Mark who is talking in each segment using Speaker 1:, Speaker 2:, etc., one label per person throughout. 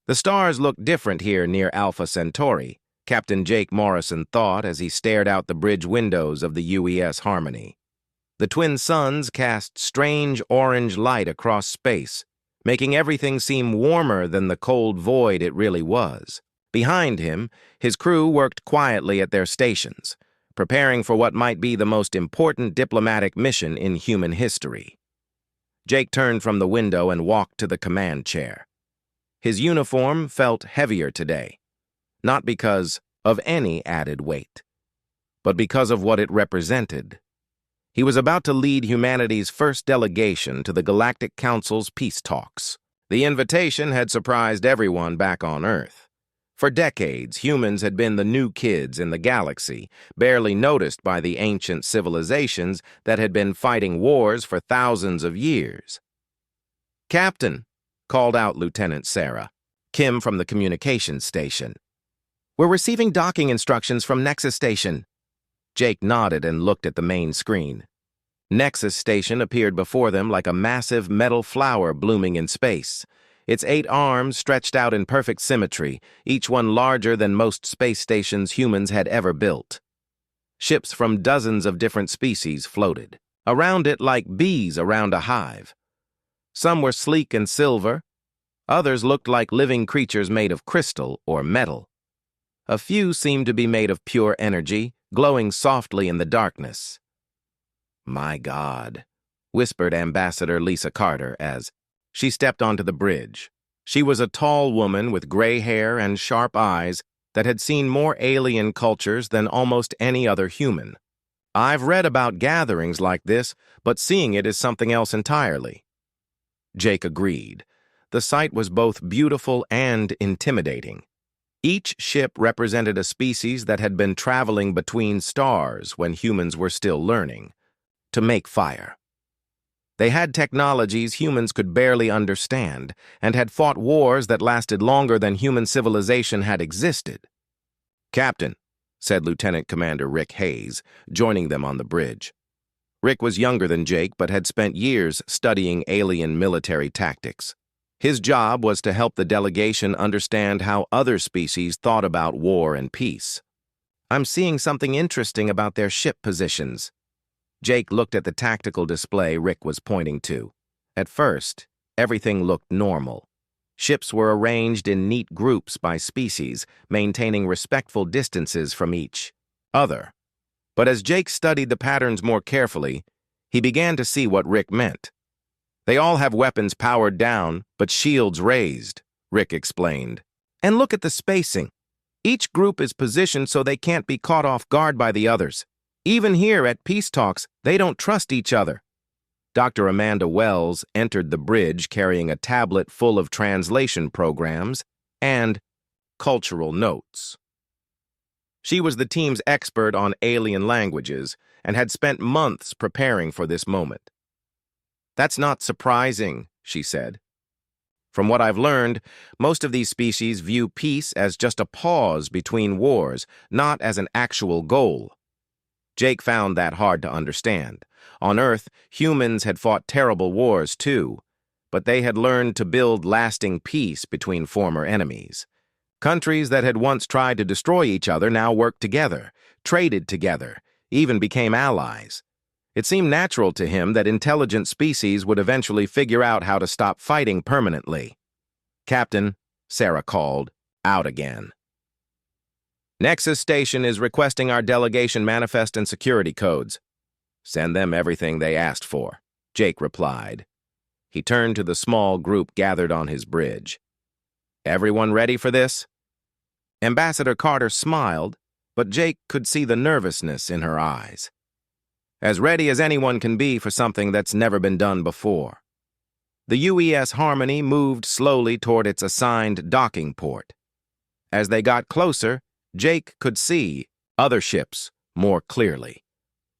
Speaker 1: The stars looked different here near Alpha Centauri, Captain Jake Morrison thought as he stared out the bridge windows of the UES Harmony. The twin suns cast strange orange light across space, making everything seem warmer than the cold void it really was. Behind him, his crew worked quietly at their stations, preparing for what might be the most important diplomatic mission in human history. Jake turned from the window and walked to the command chair. His uniform felt heavier today, not because of any added weight, but because of what it represented. He was about to lead humanity's first delegation to the Galactic Council's peace talks. The invitation had surprised everyone back on Earth. For decades, humans had been the new kids in the galaxy, barely noticed by the ancient civilizations that had been fighting wars for thousands of years. "Captain," called out Lieutenant Sarah, Kim from the communications station. "We're receiving docking instructions from Nexus Station." Jake nodded and looked at the main screen. Nexus Station appeared before them like a massive metal flower blooming in space. Its 8 arms stretched out in perfect symmetry, each one larger than most space stations humans had ever built. Ships from dozens of different species floated around it like bees around a hive. Some were sleek and silver. Others looked like living creatures made of crystal or metal. A few seemed to be made of pure energy, glowing softly in the darkness. "My God," whispered Ambassador Lisa Carter as she stepped onto the bridge. She was a tall woman with gray hair and sharp eyes that had seen more alien cultures than almost any other human. "I've read about gatherings like this, but seeing it is something else entirely." Jake agreed. The sight was both beautiful and intimidating. Each ship represented a species that had been traveling between stars when humans were still learning to make fire. They had technologies humans could barely understand and had fought wars that lasted longer than human civilization had existed. "Captain," said Lieutenant Commander Rick Hayes, joining them on the bridge. Rick was younger than Jake but had spent years studying alien military tactics. His job was to help the delegation understand how other species thought about war and peace. "I'm seeing something interesting about their ship positions." Jake looked at the tactical display Rick was pointing to. At first, everything looked normal. Ships were arranged in neat groups by species, maintaining respectful distances from each other. But as Jake studied the patterns more carefully, he began to see what Rick meant. "They all have weapons powered down, but shields raised," Rick explained. "And look at the spacing. Each group is positioned so they can't be caught off guard by the others. Even here at peace talks, they don't trust each other." Dr. Amanda Wells entered the bridge carrying a tablet full of translation programs and cultural notes. She was the team's expert on alien languages and had spent months preparing for this moment. "That's not surprising," she said. "From what I've learned, most of these species view peace as just a pause between wars, not as an actual goal." Jake found that hard to understand. On Earth, humans had fought terrible wars too, but they had learned to build lasting peace between former enemies. Countries that had once tried to destroy each other now worked together, traded together, even became allies. It seemed natural to him that intelligent species would eventually figure out how to stop fighting permanently. "Captain," Sarah called, out again. "Nexus Station is requesting our delegation manifest and security codes." "Send them everything they asked for," Jake replied. He turned to the small group gathered on his bridge. "Everyone ready for this?" Ambassador Carter smiled, but Jake could see the nervousness in her eyes. "As ready as anyone can be for something that's never been done before." The UES Harmony moved slowly toward its assigned docking port. As they got closer, Jake could see other ships more clearly.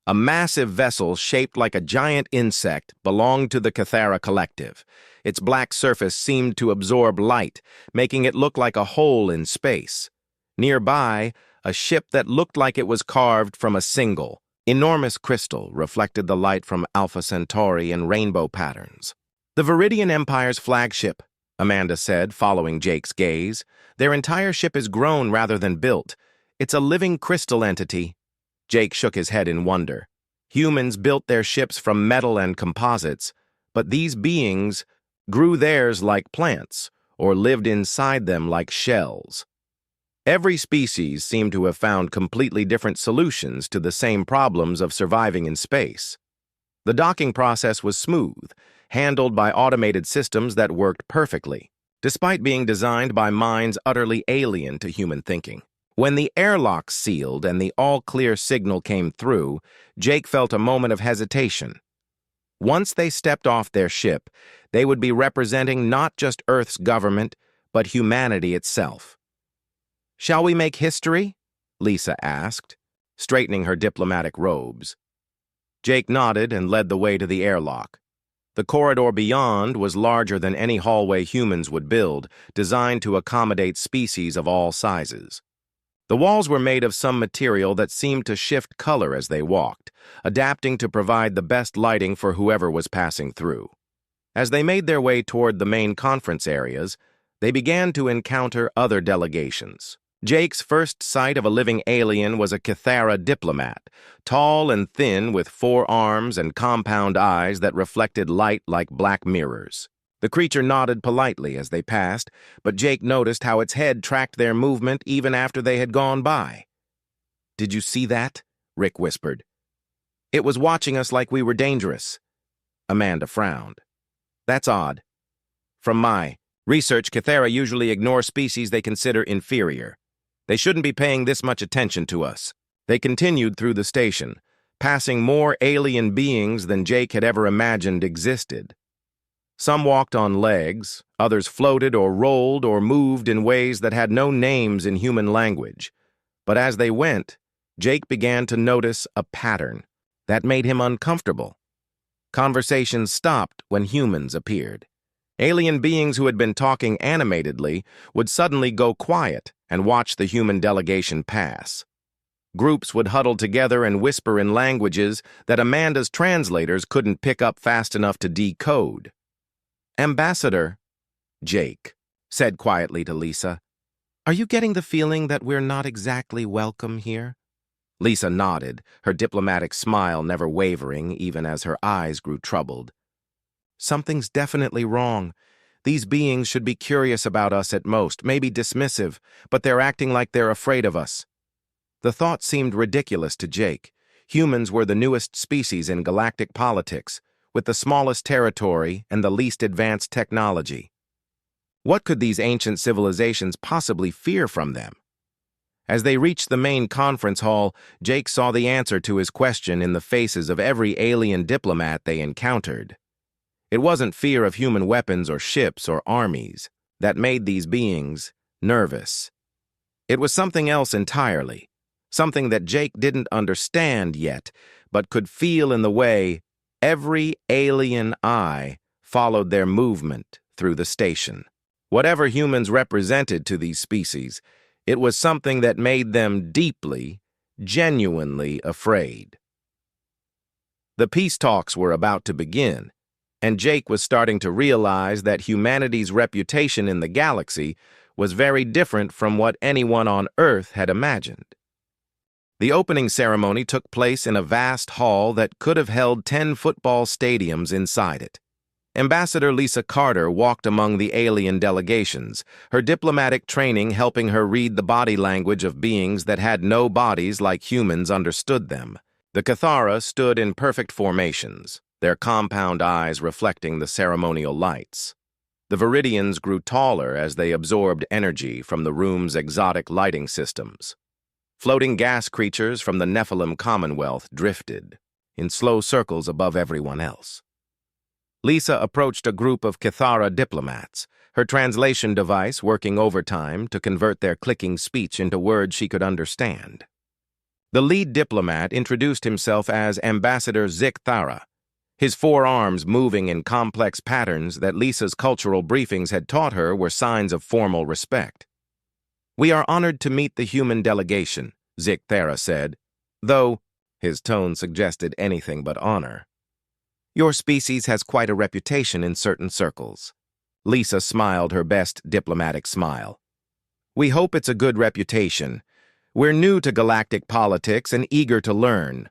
Speaker 1: A massive vessel shaped like a giant insect belonged to the Cathara Collective. Its black surface seemed to absorb light, making it look like a hole in space. Nearby, a ship that looked like it was carved from a single, enormous crystal reflected the light from Alpha Centauri in rainbow patterns. "The Viridian Empire's flagship," Amanda said, following Jake's gaze. Their entire ship is grown rather than built. It's a living crystal entity. Jake shook his head in wonder. Humans built their ships from metal and composites, but these beings grew theirs like plants, or lived inside them like shells. Every species seemed to have found completely different solutions to the same problems of surviving in space. The docking process was smooth, handled by automated systems that worked perfectly, despite being designed by minds utterly alien to human thinking. When the airlock sealed and the all-clear signal came through, Jake felt a moment of hesitation. Once they stepped off their ship, they would be representing not just Earth's government, but humanity itself. "Shall we make history?" Lisa asked, straightening her diplomatic robes. Jake nodded and led the way to the airlock. The corridor beyond was larger than any hallway humans would build, designed to accommodate species of all sizes. The walls were made of some material that seemed to shift color as they walked, adapting to provide the best lighting for whoever was passing through. As they made their way toward the main conference areas, they began to encounter other delegations. Jake's first sight of a living alien was a Cathara diplomat, tall and thin with 4 arms and compound eyes that reflected light like black mirrors. The creature nodded politely as they passed, but Jake noticed how its head tracked their movement even after they had gone by. "Did you see that?" Rick whispered. "It was watching us like we were dangerous." Amanda frowned. "That's odd. From my research, Cathara usually ignore species they consider inferior. They shouldn't be paying this much attention to us." They continued through the station, passing more alien beings than Jake had ever imagined existed. Some walked on legs, others floated or rolled or moved in ways that had no names in human language. But as they went, Jake began to notice a pattern that made him uncomfortable. Conversations stopped when humans appeared. Alien beings who had been talking animatedly would suddenly go quiet and watch the human delegation pass. Groups would huddle together and whisper in languages that Amanda's translators couldn't pick up fast enough to decode. "Ambassador," Jake said quietly to Lisa, "are you getting the feeling that we're not exactly welcome here?" Lisa nodded, her diplomatic smile never wavering even as her eyes grew troubled. "Something's definitely wrong. These beings should be curious about us at most, maybe dismissive, but they're acting like they're afraid of us." The thought seemed ridiculous to Jake. Humans were the newest species in galactic politics, with the smallest territory and the least advanced technology. What could these ancient civilizations possibly fear from them? As they reached the main conference hall, Jake saw the answer to his question in the faces of every alien diplomat they encountered. It wasn't fear of human weapons or ships or armies that made these beings nervous. It was something else entirely, something that Jake didn't understand yet, but could feel in the way every alien eye followed their movement through the station. Whatever humans represented to these species, it was something that made them deeply, genuinely afraid. The peace talks were about to begin, and Jake was starting to realize that humanity's reputation in the galaxy was very different from what anyone on Earth had imagined. The opening ceremony took place in a vast hall that could have held 10 football stadiums inside it. Ambassador Lisa Carter walked among the alien delegations, her diplomatic training helping her read the body language of beings that had no bodies like humans understood them. The Cathara stood in perfect formations, their compound eyes reflecting the ceremonial lights. The Viridians grew taller as they absorbed energy from the room's exotic lighting systems. Floating gas creatures from the Nephilim Commonwealth drifted in slow circles above everyone else. Lisa approached a group of Cathara diplomats, her translation device working overtime to convert their clicking speech into words she could understand. The lead diplomat introduced himself as Ambassador Zik Thara, his 4 arms moving in complex patterns that Lisa's cultural briefings had taught her were signs of formal respect. "We are honored to meet the human delegation," Zik Thara said, though his tone suggested anything but honor. "Your species has quite a reputation in certain circles." Lisa smiled her best diplomatic smile. "We hope it's a good reputation. We're new to galactic politics and eager to learn."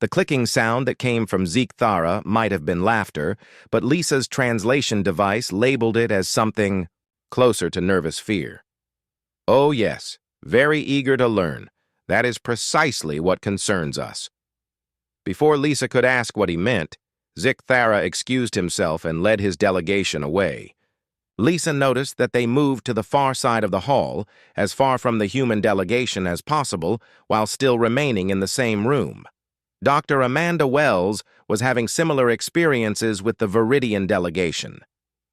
Speaker 1: The clicking sound that came from Zeke Thara might have been laughter, but Lisa's translation device labeled it as something closer to nervous fear. "Oh yes, very eager to learn. That is precisely what concerns us." Before Lisa could ask what he meant, Zeke Thara excused himself and led his delegation away. Lisa noticed that they moved to the far side of the hall, as far from the human delegation as possible, while still remaining in the same room. Dr. Amanda Wells was having similar experiences with the Viridian delegation.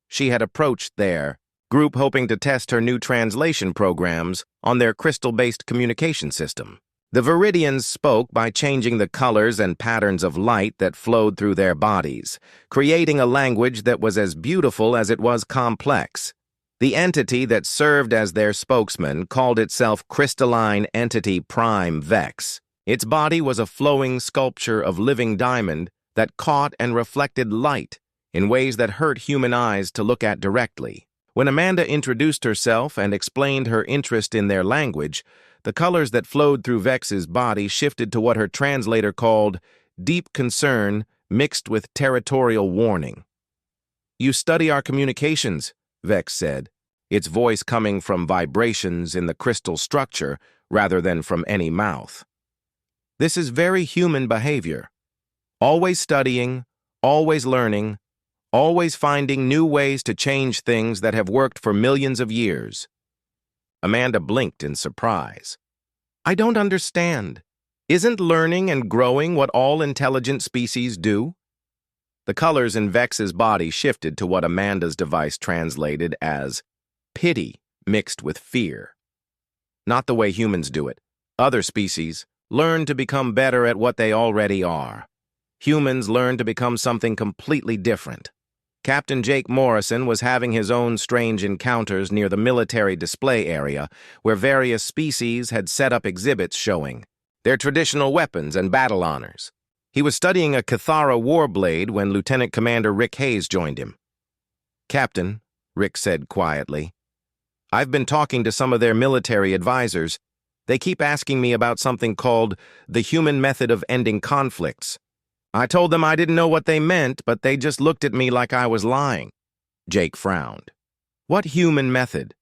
Speaker 1: She had approached their group hoping to test her new translation programs on their crystal-based communication system. The Viridians spoke by changing the colors and patterns of light that flowed through their bodies, creating a language that was as beautiful as it was complex. The entity that served as their spokesman called itself Crystalline Entity Prime Vex. Its body was a flowing sculpture of living diamond that caught and reflected light in ways that hurt human eyes to look at directly. When Amanda introduced herself and explained her interest in their language, the colors that flowed through Vex's body shifted to what her translator called deep concern mixed with territorial warning. "You study our communications," Vex said, its voice coming from vibrations in the crystal structure rather than from any mouth. "This is very human behavior. Always studying, always learning, always finding new ways to change things that have worked for millions of years." Amanda blinked in surprise. "I don't understand. Isn't learning and growing what all intelligent species do?" The colors in Vex's body shifted to what Amanda's device translated as pity mixed with fear. "Not the way humans do it. Other species learn to become better at what they already are. Humans learn to become something completely different." Captain Jake Morrison was having his own strange encounters near the military display area, where various species had set up exhibits showing their traditional weapons and battle honors. He was studying a Cathara war blade when Lieutenant Commander Rick Hayes joined him. "Captain," Rick said quietly, "I've been talking to some of their military advisors. They keep asking me about something called the human method of ending conflicts. I told them I didn't know what they meant, but they just looked at me like I was lying." Jake frowned. "What human method?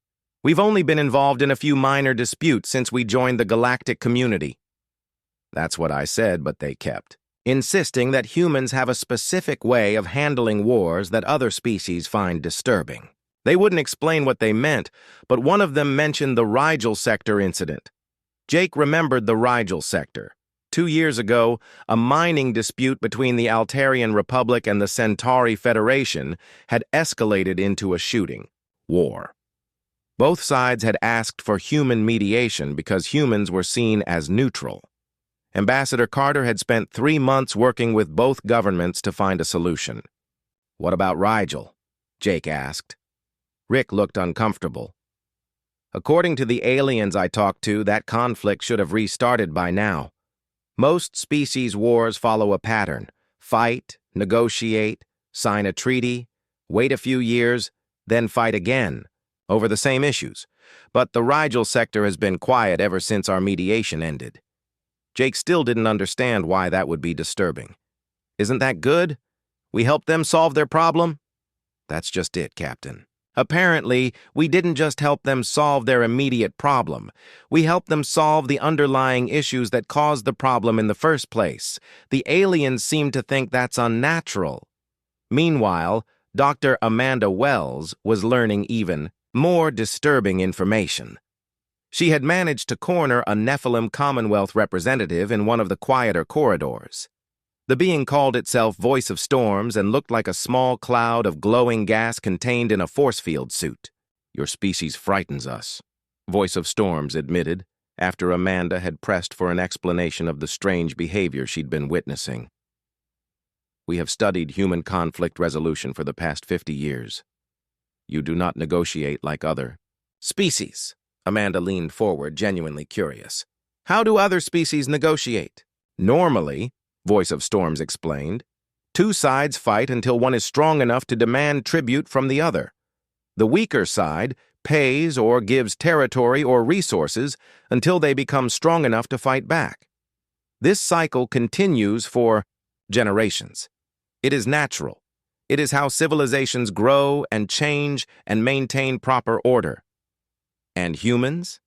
Speaker 1: We've only been involved in a few minor disputes since we joined the galactic community." That's what I said, but they kept insisting that humans have a specific way of handling wars that other species find disturbing. They wouldn't explain what they meant, but one of them mentioned the Rigel Sector incident. Jake remembered the Rigel Sector. 2 years ago, a mining dispute between the Altarian Republic and the Centauri Federation had escalated into a shooting war. Both sides had asked for human mediation because humans were seen as neutral. Ambassador Carter had spent 3 months working with both governments to find a solution. "What about Rigel?" Jake asked. Rick looked uncomfortable. "According to the aliens I talked to, that conflict should have restarted by now. Most species wars follow a pattern: fight, negotiate, sign a treaty, wait a few years, then fight again, over the same issues. But the Rigel sector has been quiet ever since our mediation ended." Jake still didn't understand why that would be disturbing. "Isn't that good? We helped them solve their problem?" "That's just it, Captain. Apparently, we didn't just help them solve their immediate problem. We helped them solve the underlying issues that caused the problem in the first place. The aliens seem to think that's unnatural." Meanwhile, Dr. Amanda Wells was learning even more disturbing information. She had managed to corner a Nephilim Commonwealth representative in one of the quieter corridors. The being called itself Voice of Storms and looked like a small cloud of glowing gas contained in a force field suit. "Your species frightens us," Voice of Storms admitted, after Amanda had pressed for an explanation of the strange behavior she'd been witnessing. "We have studied human conflict resolution for the past 50 years. You do not negotiate like other species." Amanda leaned forward, genuinely curious. "How do other species negotiate?" "Normally," Voice of Storms explained, "two sides fight until one is strong enough to demand tribute from the other. The weaker side pays or gives territory or resources until they become strong enough to fight back. This cycle continues for generations. It is natural. It is how civilizations grow and change and maintain proper order. And humans?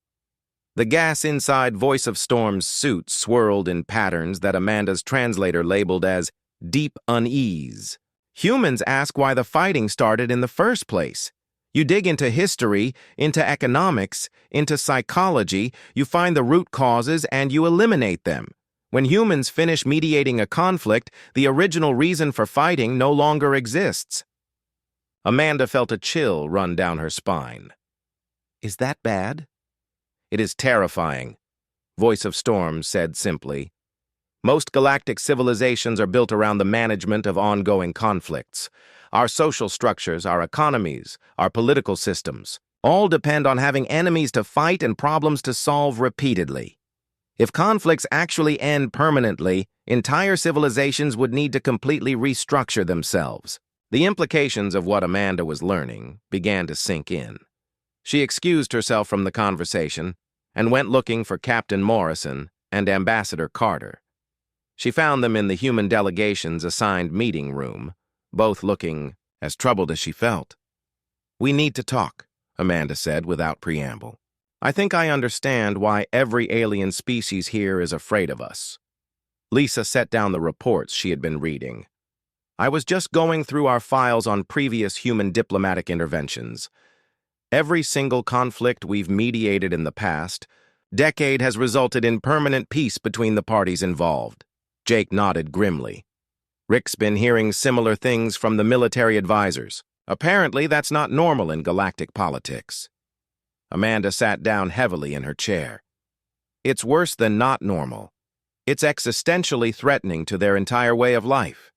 Speaker 1: The gas inside Voice of Storm's suit swirled in patterns that Amanda's translator labeled as deep unease. Humans ask why the fighting started in the first place. You dig into history, into economics, into psychology, you find the root causes and you eliminate them. When humans finish mediating a conflict, the original reason for fighting no longer exists. Amanda felt a chill run down her spine. Is that bad? It is terrifying, Voice of Storm said simply. Most galactic civilizations are built around the management of ongoing conflicts. Our social structures, our economies, our political systems, all depend on having enemies to fight and problems to solve repeatedly. If conflicts actually end permanently, entire civilizations would need to completely restructure themselves. The implications of what Amanda was learning began to sink in. She excused herself from the conversation and went looking for Captain Morrison and Ambassador Carter. She found them in the human delegation's assigned meeting room, both looking as troubled as she felt. "We need to talk," Amanda said without preamble. "I think I understand why every alien species here is afraid of us." Lisa set down the reports she had been reading. "I was just going through our files on previous human diplomatic interventions. Every single conflict we've mediated in the past decade has resulted in permanent peace between the parties involved." Jake nodded grimly. "Rick's been hearing similar things from the military advisors. Apparently, that's not normal in galactic politics." Amanda sat down heavily in her chair. "It's worse than not normal. It's existentially threatening to their entire way of life.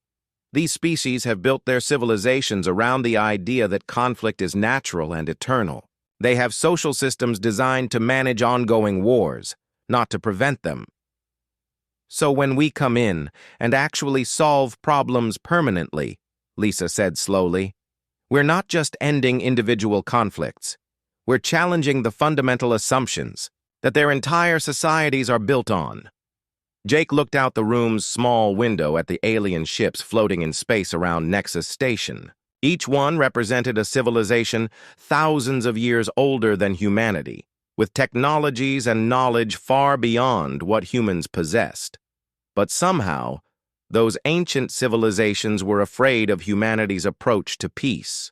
Speaker 1: These species have built their civilizations around the idea that conflict is natural and eternal. They have social systems designed to manage ongoing wars, not to prevent them. So when we come in and actually solve problems permanently," Lisa said slowly, "we're not just ending individual conflicts. We're challenging the fundamental assumptions that their entire societies are built on." Jake looked out the room's small window at the alien ships floating in space around Nexus Station. Each one represented a civilization thousands of years older than humanity, with technologies and knowledge far beyond what humans possessed. But somehow, those ancient civilizations were afraid of humanity's approach to peace.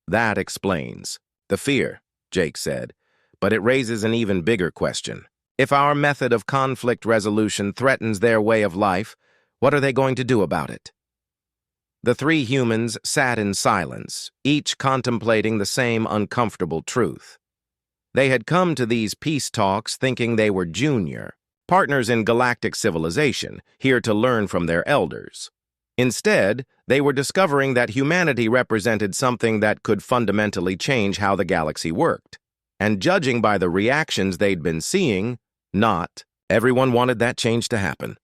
Speaker 1: "That explains the fear," Jake said, "but it raises an even bigger question. If our method of conflict resolution threatens their way of life, what are they going to do about it?" The three humans sat in silence, each contemplating the same uncomfortable truth. They had come to these peace talks thinking they were junior, partners in galactic civilization, here to learn from their elders. Instead, they were discovering that humanity represented something that could fundamentally change how the galaxy worked. And judging by the reactions they'd been seeing, not everyone wanted that change to happen.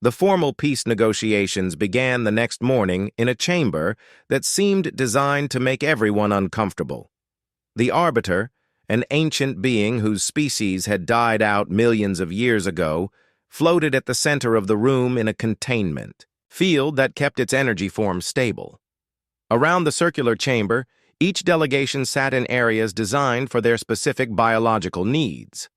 Speaker 1: The formal peace negotiations began the next morning in a chamber that seemed designed to make everyone uncomfortable. The Arbiter, an ancient being whose species had died out millions of years ago, floated at the center of the room in a containment field that kept its energy form stable. Around the circular chamber, each delegation sat in areas designed for their specific biological needs.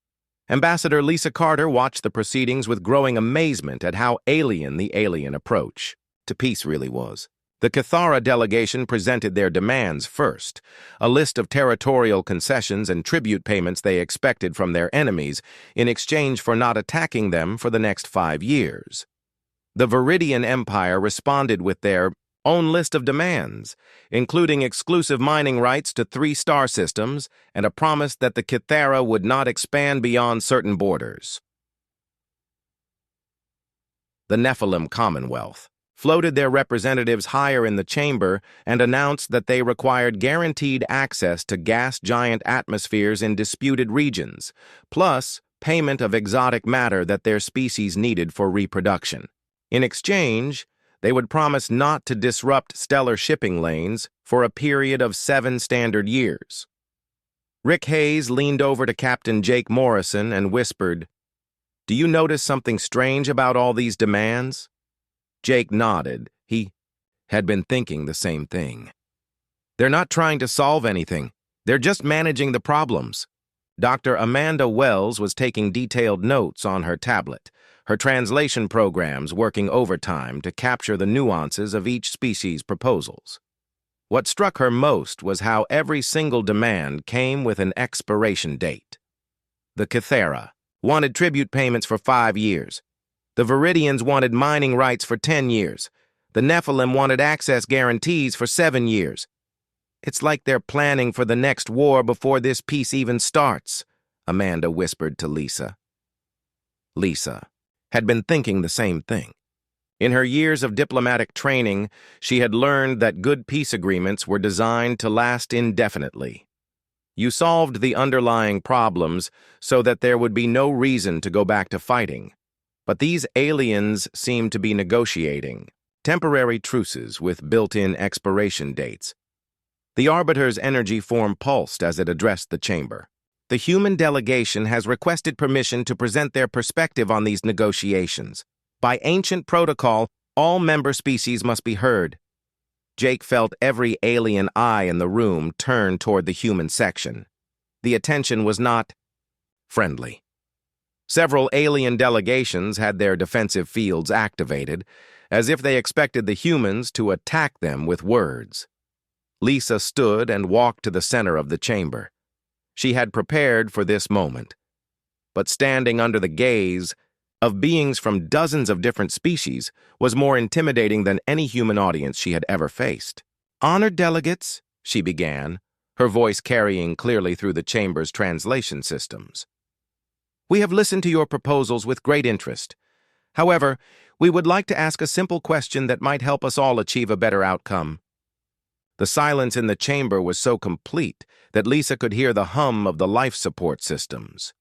Speaker 1: Ambassador Lisa Carter watched the proceedings with growing amazement at how alien the alien approach to peace really was. The Cathara delegation presented their demands first, a list of territorial concessions and tribute payments they expected from their enemies in exchange for not attacking them for the next 5 years. The Viridian Empire responded with their own list of demands, including exclusive mining rights to 3 star systems and a promise that the Cathara would not expand beyond certain borders. The Nephilim Commonwealth floated their representatives higher in the chamber and announced that they required guaranteed access to gas giant atmospheres in disputed regions, plus payment of exotic matter that their species needed for reproduction. In exchange, They would promise not to disrupt stellar shipping lanes for a period of 7 standard years. Rick Hayes leaned over to Captain Jake Morrison and whispered, "Do you notice something strange about all these demands?" Jake nodded. He had been thinking the same thing. "They're not trying to solve anything. They're just managing the problems." Dr. Amanda Wells was taking detailed notes on her tablet, her translation programs working overtime to capture the nuances of each species' proposals. What struck her most was how every single demand came with an expiration date. The Kythera wanted tribute payments for 5 years. The Viridians wanted mining rights for 10 years. The Nephilim wanted access guarantees for 7 years. "It's like they're planning for the next war before this peace even starts," Amanda whispered to Lisa. Lisa had been thinking the same thing. In her years of diplomatic training, she had learned that good peace agreements were designed to last indefinitely. You solved the underlying problems so that there would be no reason to go back to fighting. But these aliens seemed to be negotiating temporary truces with built-in expiration dates. The Arbiter's energy form pulsed as it addressed the chamber. "The human delegation has requested permission to present their perspective on these negotiations. By ancient protocol, all member species must be heard." Jake felt every alien eye in the room turn toward the human section. The attention was not friendly. Several alien delegations had their defensive fields activated, as if they expected the humans to attack them with words. Lisa stood and walked to the center of the chamber. She had prepared for this moment. But standing under the gaze of beings from dozens of different species was more intimidating than any human audience she had ever faced. "Honored delegates," she began, her voice carrying clearly through the chamber's translation systems. "We have listened to your proposals with great interest. However, we would like to ask a simple question that might help us all achieve a better outcome." The silence in the chamber was so complete that Lisa could hear the hum of the life support systems.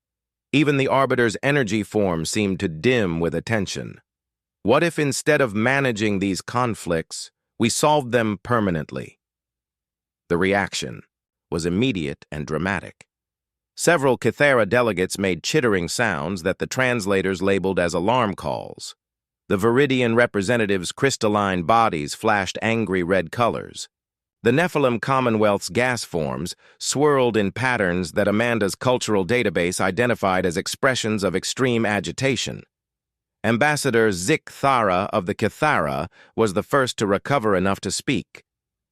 Speaker 1: Even the Arbiter's energy form seemed to dim with attention. What if instead of managing these conflicts, we solved them permanently? The reaction was immediate and dramatic. Several Kythera delegates made chittering sounds that the translators labeled as alarm calls. The Viridian representatives' crystalline bodies flashed angry red colors. The Nephilim Commonwealth's gas forms swirled in patterns that Amanda's cultural database identified as expressions of extreme agitation. Ambassador Zik Thara of the Kythera was the first to recover enough to speak.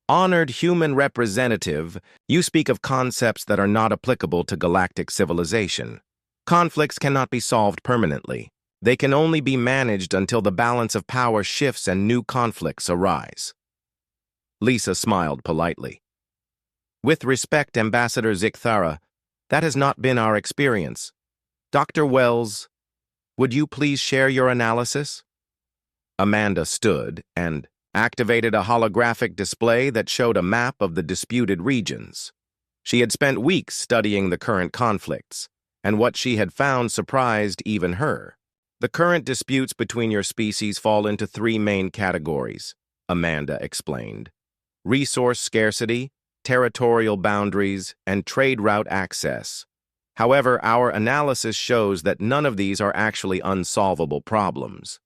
Speaker 1: "Honored human representative, you speak of concepts that are not applicable to galactic civilization. Conflicts cannot be solved permanently. They can only be managed until the balance of power shifts and new conflicts arise." Lisa smiled politely. "With respect, Ambassador Zikthara, that has not been our experience. Dr. Wells, would you please share your analysis?" Amanda stood and activated a holographic display that showed a map of the disputed regions. She had spent weeks studying the current conflicts, and what she had found surprised even her. "The current disputes between your species fall into 3 main categories," Amanda explained. "Resource scarcity, territorial boundaries, and trade route access. However, our analysis shows that none of these are actually unsolvable problems."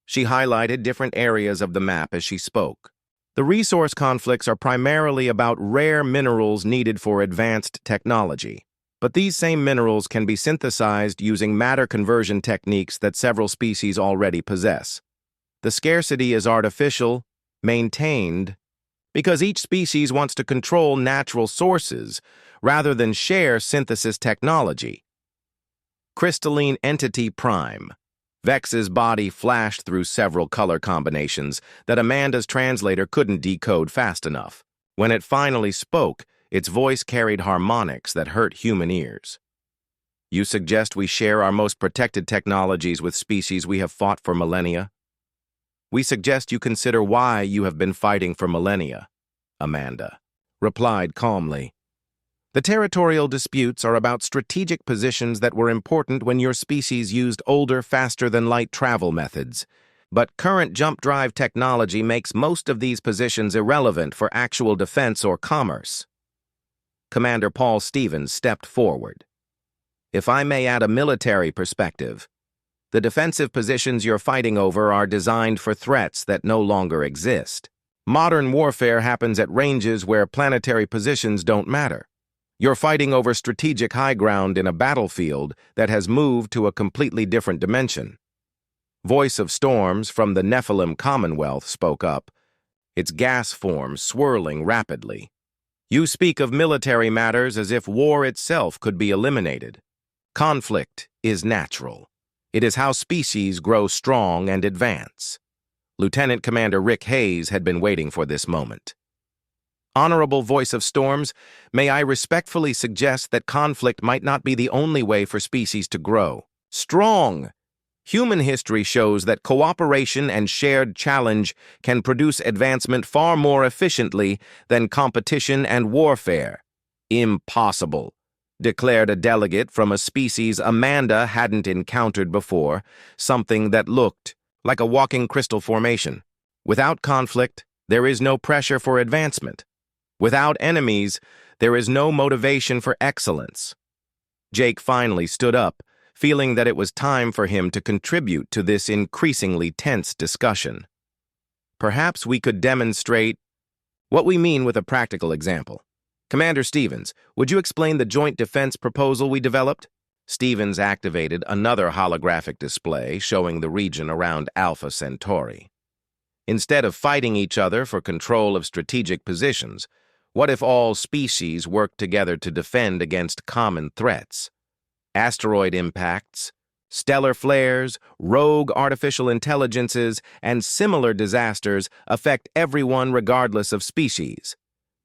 Speaker 1: She highlighted different areas of the map as she spoke. "The resource conflicts are primarily about rare minerals needed for advanced technology, but these same minerals can be synthesized using matter conversion techniques that several species already possess. The scarcity is artificial, maintained, because each species wants to control natural sources rather than share synthesis technology." Crystalline Entity Prime. Vex's body flashed through several color combinations that Amanda's translator couldn't decode fast enough. When it finally spoke, its voice carried harmonics that hurt human ears. "You suggest we share our most protected technologies with species we have fought for millennia? We suggest you consider why you have been fighting for millennia," Amanda replied calmly. "The territorial disputes are about strategic positions that were important when your species used older, faster-than-light travel methods. but current jump drive technology makes most of these positions irrelevant for actual defense or commerce. Commander Paul Stevens stepped forward. If I may add a military perspective, the defensive positions you're fighting over are designed for threats that no longer exist. Modern warfare happens at ranges where planetary positions don't matter. You're fighting over strategic high ground in a battlefield that has moved to a completely different dimension. Voice of Storms from the Nephilim Commonwealth spoke up, its gas form swirling rapidly. You speak of military matters as if war itself could be eliminated. Conflict is natural. It is how species grow strong and advance. Lieutenant Commander Rick Hayes had been waiting for this moment. Honorable Voice of Storms, may I respectfully suggest that conflict might not be the only way for species to grow. Strong! Human history shows that cooperation and shared challenge can produce advancement far more efficiently than competition and warfare. Impossible, declared a delegate from a species Amanda hadn't encountered before, something that looked like a walking crystal formation. Without conflict, there is no pressure for advancement. Without enemies, there is no motivation for excellence. Jake finally stood up, feeling that it was time for him to contribute to this increasingly tense discussion. Perhaps we could demonstrate what we mean with a practical example. Commander Stevens, would you explain the joint defense proposal we developed? Stevens activated another holographic display showing the region around Alpha Centauri. Instead of fighting each other for control of strategic positions, what if all species worked together to defend against common threats? Asteroid impacts, stellar flares, rogue artificial intelligences, and similar disasters affect everyone regardless of species.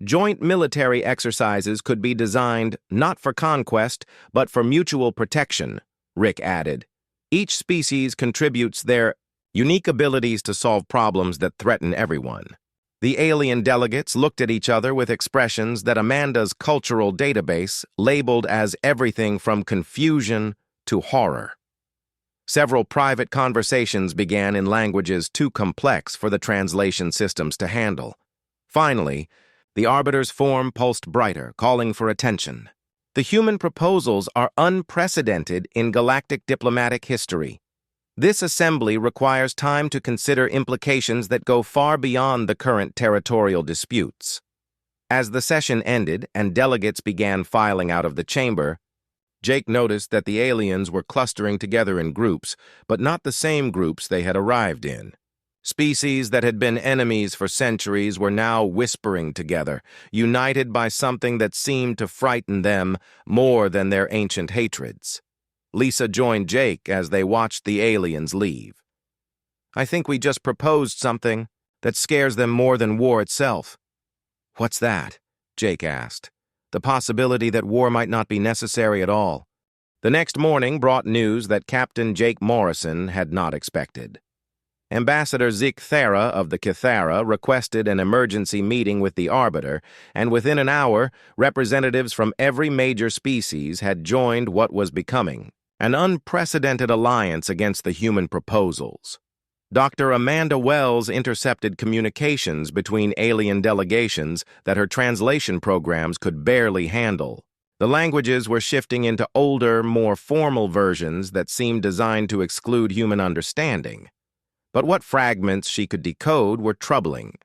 Speaker 1: Joint military exercises could be designed not for conquest, but for mutual protection, Rick added. Each species contributes their unique abilities to solve problems that threaten everyone. The alien delegates looked at each other with expressions that Amanda's cultural database labeled as everything from confusion to horror. Several private conversations began in languages too complex for the translation systems to handle. Finally, the Arbiter's form pulsed brighter, calling for attention. The human proposals are unprecedented in galactic diplomatic history. This assembly requires time to consider implications that go far beyond the current territorial disputes. As the session ended and delegates began filing out of the chamber, Jake noticed that the aliens were clustering together in groups, but not the same groups they had arrived in. Species that had been enemies for centuries were now whispering together, united by something that seemed to frighten them more than their ancient hatreds. Lisa joined Jake as they watched the aliens leave. I think we just proposed something that scares them more than war itself. What's that? Jake asked. The possibility that war might not be necessary at all. The next morning brought news that Captain Jake Morrison had not expected. Ambassador Zeke Thera of the Kithara requested an emergency meeting with the Arbiter, and within an hour, representatives from every major species had joined what was becoming an unprecedented alliance against the human proposals. Dr. Amanda Wells intercepted communications between alien delegations that her translation programs could barely handle. The languages were shifting into older, more formal versions that seemed designed to exclude human understanding. But what fragments she could decode were troubling.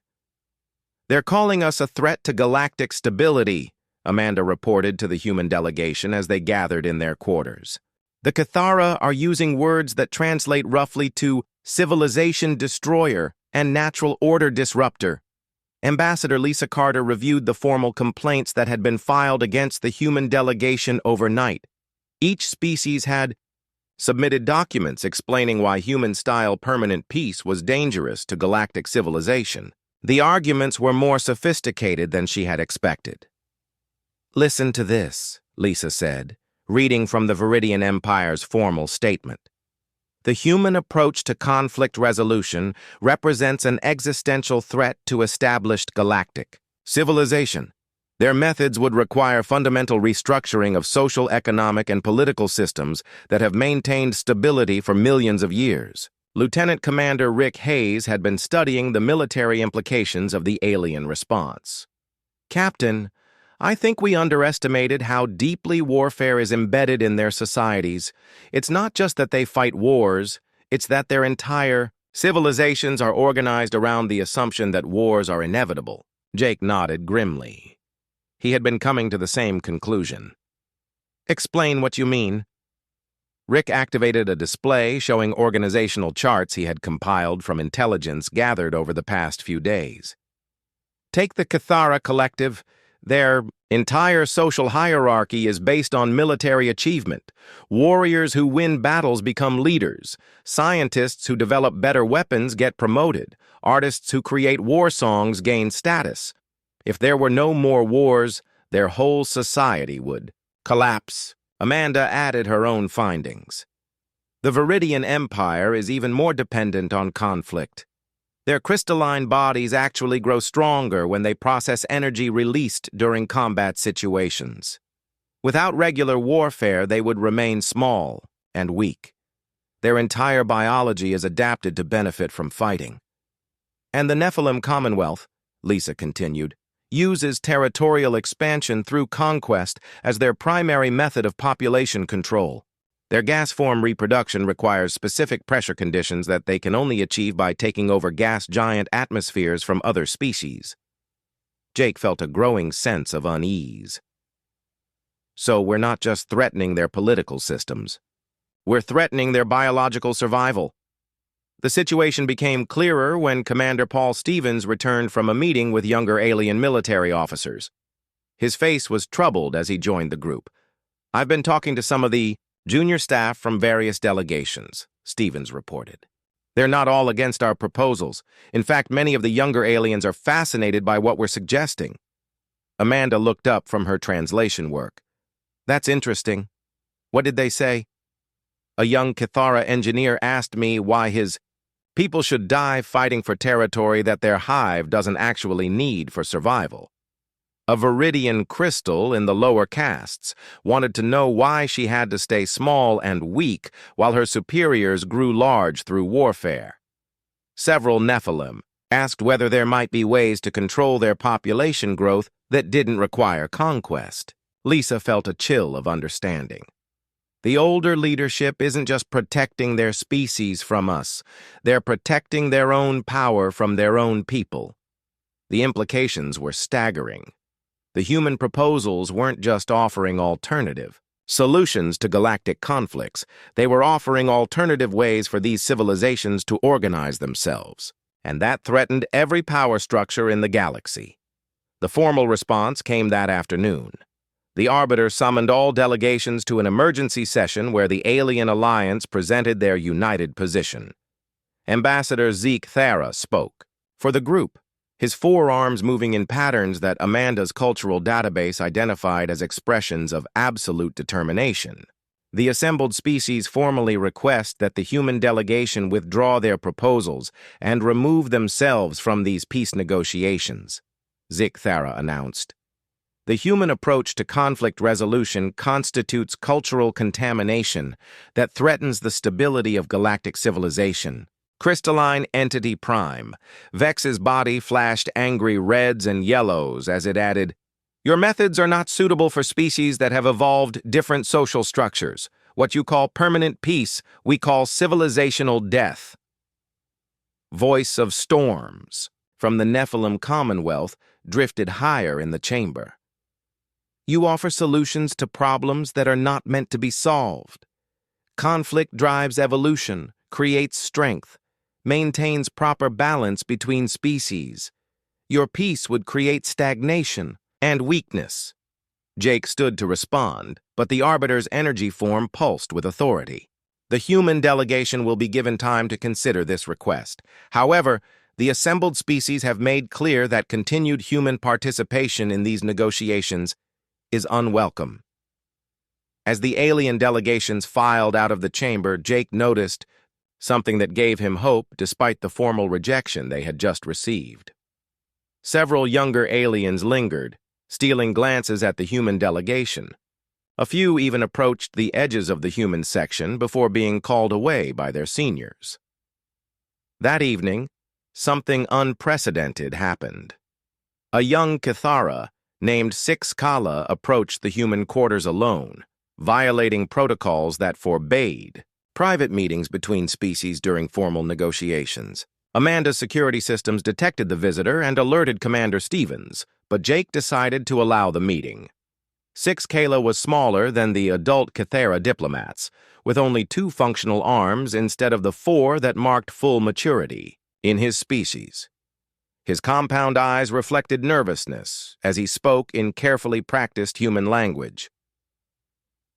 Speaker 1: They're calling us a threat to galactic stability, Amanda reported to the human delegation as they gathered in their quarters. The Kithara are using words that translate roughly to civilization destroyer and natural order disruptor. Ambassador Lisa Carter reviewed the formal complaints that had been filed against the human delegation overnight. Each species had submitted documents explaining why human-style permanent peace was dangerous to galactic civilization. The arguments were more sophisticated than she had expected. Listen to this, Lisa said, reading from the Viridian Empire's formal statement. The human approach to conflict resolution represents an existential threat to established galactic civilization. Their methods would require fundamental restructuring of social, economic, and political systems that have maintained stability for millions of years. Lieutenant Commander Rick Hayes had been studying the military implications of the alien response. "Captain, I think we underestimated how deeply warfare is embedded in their societies. It's not just that they fight wars, it's that their entire civilizations are organized around the assumption that wars are inevitable." Jake nodded grimly. He had been coming to the same conclusion. "Explain what you mean." Rick activated a display showing organizational charts he had compiled from intelligence gathered over the past few days. Take the Cathara Collective. Their entire social hierarchy is based on military achievement. Warriors who win battles become leaders. Scientists who develop better weapons get promoted. Artists who create war songs gain status. If there were no more wars, their whole society would collapse. Amanda added her own findings. The Viridian Empire is even more dependent on conflict. Their crystalline bodies actually grow stronger when they process energy released during combat situations. Without regular warfare, they would remain small and weak. Their entire biology is adapted to benefit from fighting. And the Nephilim Commonwealth, Lisa continued, uses territorial expansion through conquest as their primary method of population control. Their gas form reproduction requires specific pressure conditions that they can only achieve by taking over gas giant atmospheres from other species. Jake felt a growing sense of unease. So we're not just threatening their political systems. We're threatening their biological survival. The situation became clearer when Commander Paul Stevens returned from a meeting with younger alien military officers. His face was troubled as he joined the group. "I've been talking to some of the junior staff from various delegations," Stevens reported. "They're not all against our proposals. In fact, many of the younger aliens are fascinated by what we're suggesting." Amanda looked up from her translation work. "That's interesting. What did they say?" "A young Cathara engineer asked me why his people should die fighting for territory that their hive doesn't actually need for survival. A Viridian crystal in the lower castes wanted to know why she had to stay small and weak while her superiors grew large through warfare. Several Nephilim asked whether there might be ways to control their population growth that didn't require conquest." Lisa felt a chill of understanding. The older leadership isn't just protecting their species from us, they're protecting their own power from their own people. The implications were staggering. The human proposals weren't just offering alternative solutions to galactic conflicts, they were offering alternative ways for these civilizations to organize themselves, and that threatened every power structure in the galaxy. The formal response came that afternoon. The Arbiter summoned all delegations to an emergency session where the Alien Alliance presented their united position. Ambassador Zeke Thara spoke for the group, his forearms moving in patterns that Amanda's cultural database identified as expressions of absolute determination. The assembled species formally request that the human delegation withdraw their proposals and remove themselves from these peace negotiations, Zeke Thara announced. The human approach to conflict resolution constitutes cultural contamination that threatens the stability of galactic civilization. Crystalline Entity Prime. Vex's body flashed angry reds and yellows as it added, "Your methods are not suitable for species that have evolved different social structures. What you call permanent peace, we call civilizational death." Voice of Storms from the Nephilim Commonwealth drifted higher in the chamber. "You offer solutions to problems that are not meant to be solved. Conflict drives evolution, creates strength, maintains proper balance between species. Your peace would create stagnation and weakness." Jake stood to respond, but the Arbiter's energy form pulsed with authority. "The human delegation will be given time to consider this request. However, the assembled species have made clear that continued human participation in these negotiations is unwelcome." As the alien delegations filed out of the chamber, Jake noticed something that gave him hope despite the formal rejection they had just received. Several younger aliens lingered, stealing glances at the human delegation. A few even approached the edges of the human section before being called away by their seniors. That evening, something unprecedented happened. A young Kithara named Six Kala approached the human quarters alone, violating protocols that forbade private meetings between species during formal negotiations. Amanda's security systems detected the visitor and alerted Commander Stevens, but Jake decided to allow the meeting. Six Kala was smaller than the adult Kithara diplomats, with only 2 functional arms instead of the 4 that marked full maturity in his species. His compound eyes reflected nervousness as he spoke in carefully practiced human language.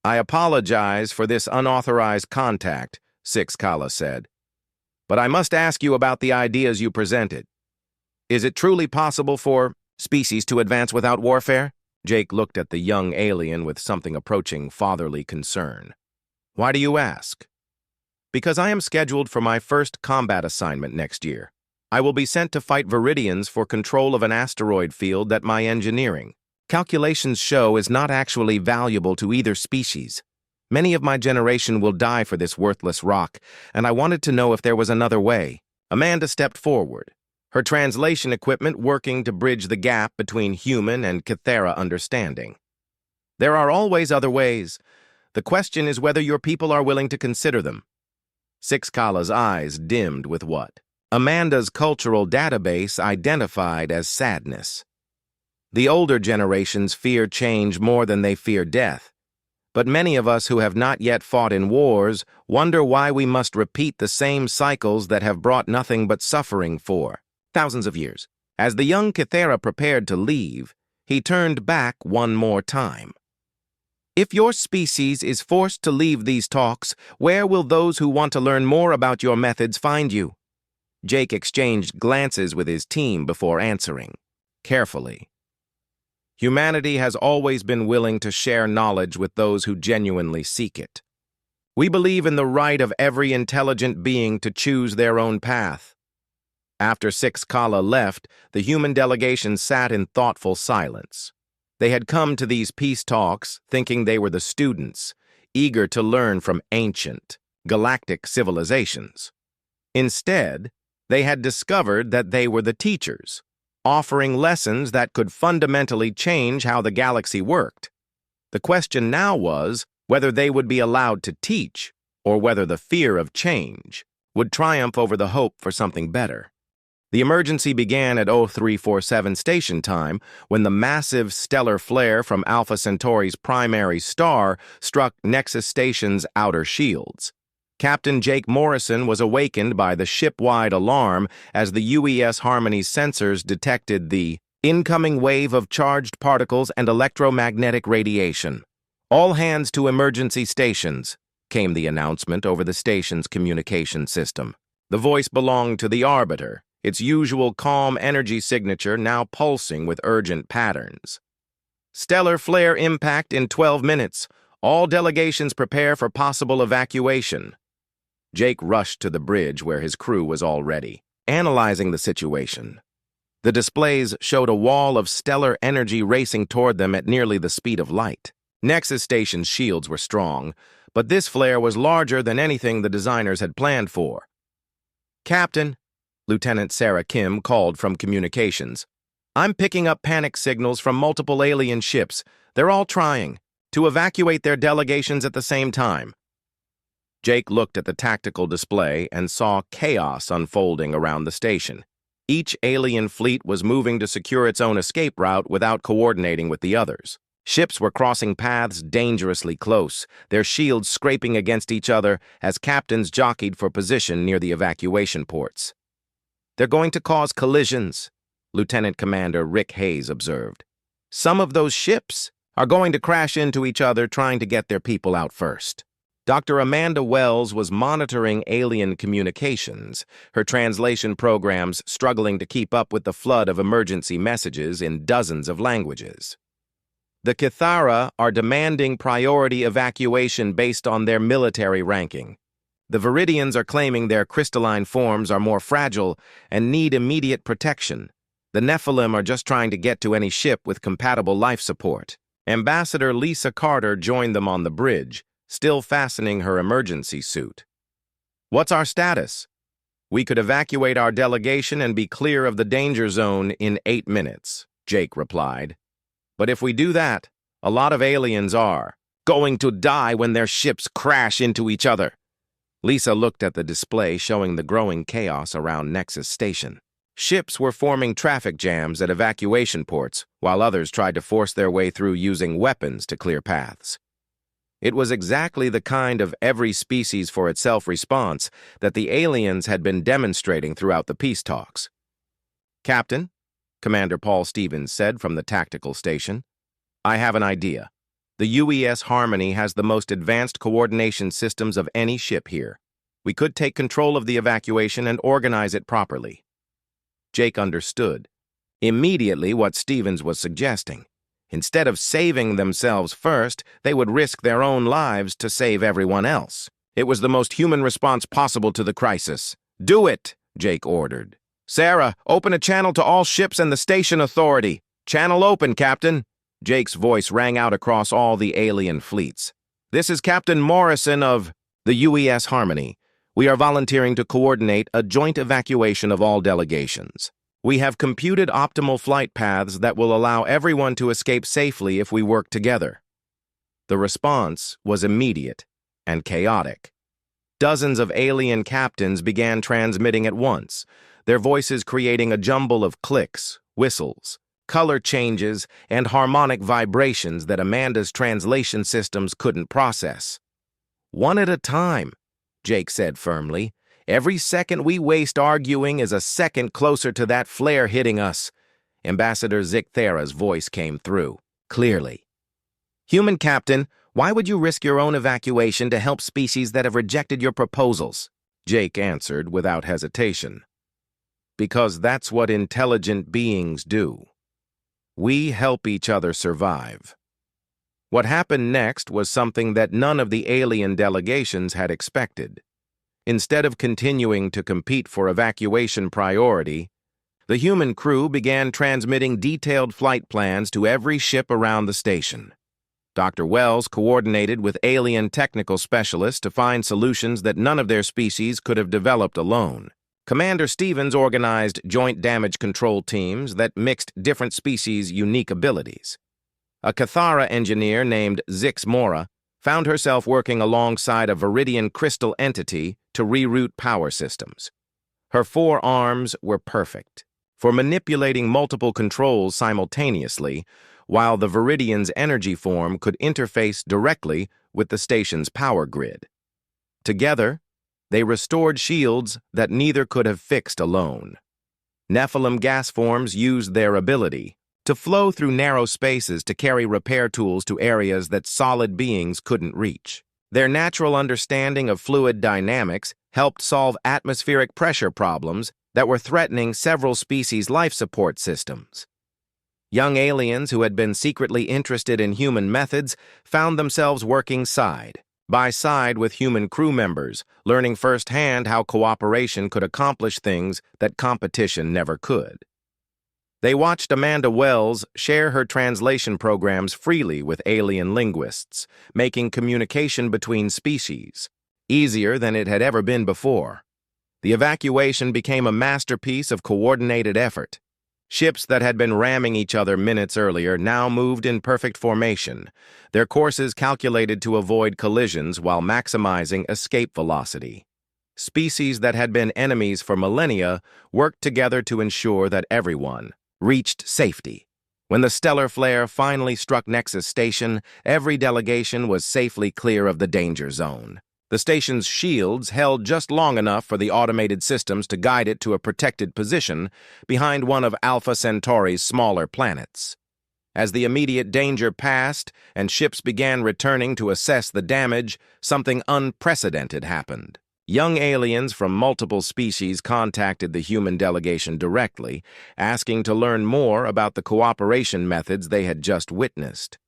Speaker 1: "I apologize for this unauthorized contact," Six Kala said, "but I must ask you about the ideas you presented. Is it truly possible for species to advance without warfare?" Jake looked at the young alien with something approaching fatherly concern. "Why do you ask?" "Because I am scheduled for my first combat assignment next year. I will be sent to fight Viridians for control of an asteroid field that my engineering calculations show is not actually valuable to either species. Many of my generation will die for this worthless rock, and I wanted to know if there was another way." Amanda stepped forward, her translation equipment working to bridge the gap between human and Kithara understanding. "There are always other ways. The question is whether your people are willing to consider them." Six Kala's eyes dimmed with what Amanda's cultural database identified as sadness. The older generations fear change more than they fear death, but many of us who have not yet fought in wars wonder why we must repeat the same cycles that have brought nothing but suffering for thousands of years. As the young Kithara prepared to leave, he turned back one more time. "If your species is forced to leave these talks, where will those who want to learn more about your methods find you?" Jake exchanged glances with his team before answering, carefully. "Humanity has always been willing to share knowledge with those who genuinely seek it. We believe in the right of every intelligent being to choose their own path." After Six Kala left, the human delegation sat in thoughtful silence. They had come to these peace talks thinking they were the students, eager to learn from ancient, galactic civilizations. Instead, they had discovered that they were the teachers, offering lessons that could fundamentally change how the galaxy worked. The question now was whether they would be allowed to teach, or whether the fear of change would triumph over the hope for something better. The emergency began at 0347 station time when the massive stellar flare from Alpha Centauri's primary star struck Nexus Station's outer shields. Captain Jake Morrison was awakened by the ship-wide alarm as the UES Harmony's sensors detected the incoming wave of charged particles and electromagnetic radiation. "All hands to emergency stations," came the announcement over the station's communication system. The voice belonged to the Arbiter, its usual calm energy signature now pulsing with urgent patterns. "Stellar flare impact in 12 minutes. All delegations prepare for possible evacuation." Jake rushed to the bridge where his crew was already analyzing the situation. The displays showed a wall of stellar energy racing toward them at nearly the speed of light. Nexus Station's shields were strong, but this flare was larger than anything the designers had planned for. "Captain," Lieutenant Sarah Kim called from communications, "I'm picking up panic signals from multiple alien ships. They're all trying to evacuate their delegations at the same time." Jake looked at the tactical display and saw chaos unfolding around the station. Each alien fleet was moving to secure its own escape route without coordinating with the others. Ships were crossing paths dangerously close, their shields scraping against each other as captains jockeyed for position near the evacuation ports. "They're going to cause collisions," Lieutenant Commander Rick Hayes observed. "Some of those ships are going to crash into each other trying to get their people out first." Dr. Amanda Wells was monitoring alien communications, her translation programs struggling to keep up with the flood of emergency messages in dozens of languages. "The Kithara are demanding priority evacuation based on their military ranking. The Viridians are claiming their crystalline forms are more fragile and need immediate protection. The Nephilim are just trying to get to any ship with compatible life support." Ambassador Lisa Carter joined them on the bridge, still fastening her emergency suit. "What's our status?" We could evacuate our delegation and be clear of the danger zone in 8 minutes, Jake replied. But if we do that, a lot of aliens are going to die when their ships crash into each other. Lisa looked at the display showing the growing chaos around Nexus Station. Ships were forming traffic jams at evacuation ports, while others tried to force their way through using weapons to clear paths. It was exactly the kind of every species for itself response that the aliens had been demonstrating throughout the peace talks. "Captain," Commander Paul Stevens said from the tactical station, "I have an idea. The UES Harmony has the most advanced coordination systems of any ship here. We could take control of the evacuation and organize it properly." Jake understood immediately what Stevens was suggesting. Instead of saving themselves first, they would risk their own lives to save everyone else. It was the most human response possible to the crisis. "Do it," Jake ordered. "Sarah, open a channel to all ships and the station authority. Channel open, Captain." Jake's voice rang out across all the alien fleets. "This is Captain Morrison of the UES Harmony. We are volunteering to coordinate a joint evacuation of all delegations. We have computed optimal flight paths that will allow everyone to escape safely if we work together." The response was immediate and chaotic. Dozens of alien captains began transmitting at once, their voices creating a jumble of clicks, whistles, color changes, and harmonic vibrations that Amanda's translation systems couldn't process. "One at a time," Jake said firmly. "Every second we waste arguing is a second closer to that flare hitting us." Ambassador Zicthera's voice came through, clearly. "Human Captain, why would you risk your own evacuation to help species that have rejected your proposals?" Jake answered without hesitation. "Because that's what intelligent beings do. We help each other survive." What happened next was something that none of the alien delegations had expected. Instead of continuing to compete for evacuation priority, the human crew began transmitting detailed flight plans to every ship around the station. Dr. Wells coordinated with alien technical specialists to find solutions that none of their species could have developed alone. Commander Stevens organized joint damage control teams that mixed different species' unique abilities. A Cathara engineer named Zix Mora found herself working alongside a Viridian crystal entity to reroute power systems. Her 4 arms were perfect for manipulating multiple controls simultaneously, while the Viridian's energy form could interface directly with the station's power grid. Together, they restored shields that neither could have fixed alone. Nephilim gas forms used their ability to flow through narrow spaces to carry repair tools to areas that solid beings couldn't reach. Their natural understanding of fluid dynamics helped solve atmospheric pressure problems that were threatening several species' life support systems. Young aliens who had been secretly interested in human methods found themselves working side by side with human crew members, learning firsthand how cooperation could accomplish things that competition never could. They watched Amanda Wells share her translation programs freely with alien linguists, making communication between species easier than it had ever been before. The evacuation became a masterpiece of coordinated effort. Ships that had been ramming each other minutes earlier now moved in perfect formation, their courses calculated to avoid collisions while maximizing escape velocity. Species that had been enemies for millennia worked together to ensure that everyone reached safety. When the stellar flare finally struck Nexus Station, every delegation was safely clear of the danger zone. The station's shields held just long enough for the automated systems to guide it to a protected position behind one of Alpha Centauri's smaller planets. As the immediate danger passed and ships began returning to assess the damage, something unprecedented happened. Young aliens from multiple species contacted the human delegation directly, asking to learn more about the cooperation methods they had just witnessed.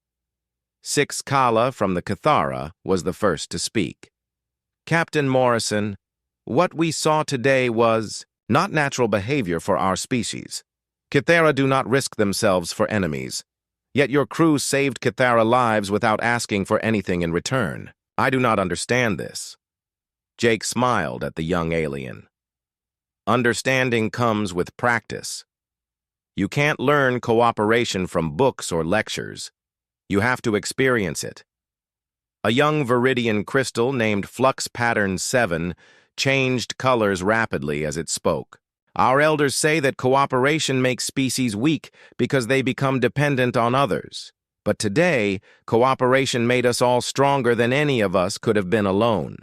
Speaker 1: Six Kala from the Cathara was the first to speak. "Captain Morrison, what we saw today was not natural behavior for our species. Cathara do not risk themselves for enemies. Yet your crew saved Cathara lives without asking for anything in return. I do not understand this." Jake smiled at the young alien. Understanding comes with practice. You can't learn cooperation from books or lectures. You have to experience it. A young viridian crystal named Flux Pattern 7 changed colors rapidly as it spoke. Our elders say that cooperation makes species weak because they become dependent on others. But today, cooperation made us all stronger than any of us could have been alone.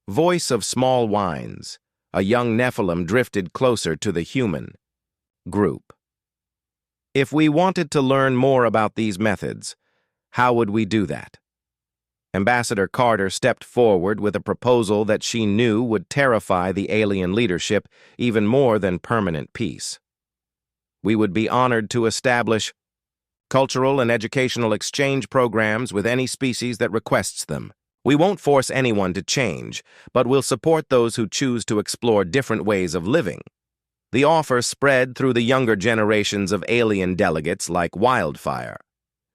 Speaker 1: Voice of small wines. A young Nephilim drifted closer to the human group. If we wanted to learn more about these methods, how would we do that? Ambassador Carter stepped forward with a proposal that she knew would terrify the alien leadership even more than permanent peace. We would be honored to establish cultural and educational exchange programs with any species that requests them. We won't force anyone to change, but we'll support those who choose to explore different ways of living. The offer spread through the younger generations of alien delegates like wildfire.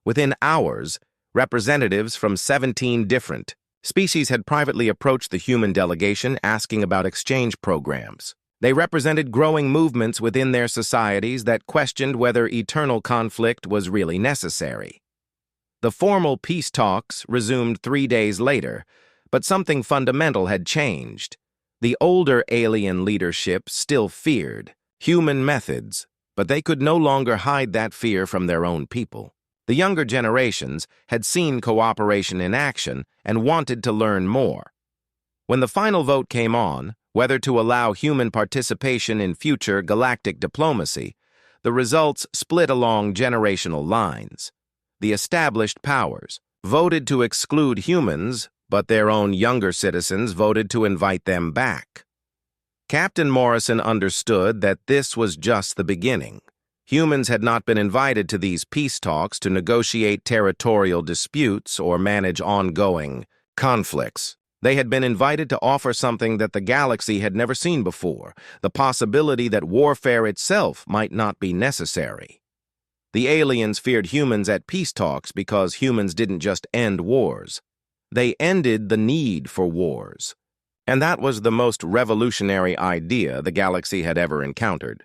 Speaker 1: Within hours, representatives from 17 different species had privately approached the human delegation asking about exchange programs. They represented growing movements within their societies that questioned whether eternal conflict was really necessary. The formal peace talks resumed 3 days later, but something fundamental had changed. The older alien leadership still feared human methods, but they could no longer hide that fear from their own people. The younger generations had seen cooperation in action and wanted to learn more. When the final vote came on, whether to allow human participation in future galactic diplomacy, the results split along generational lines. The established powers voted to exclude humans, but their own younger citizens voted to invite them back. Captain Morrison understood that this was just the beginning. Humans had not been invited to these peace talks to negotiate territorial disputes or manage ongoing conflicts. They had been invited to offer something that the galaxy had never seen before, the possibility that warfare itself might not be necessary. The aliens feared humans at peace talks because humans didn't just end wars. They ended the need for wars. And that was the most revolutionary idea the galaxy had ever encountered.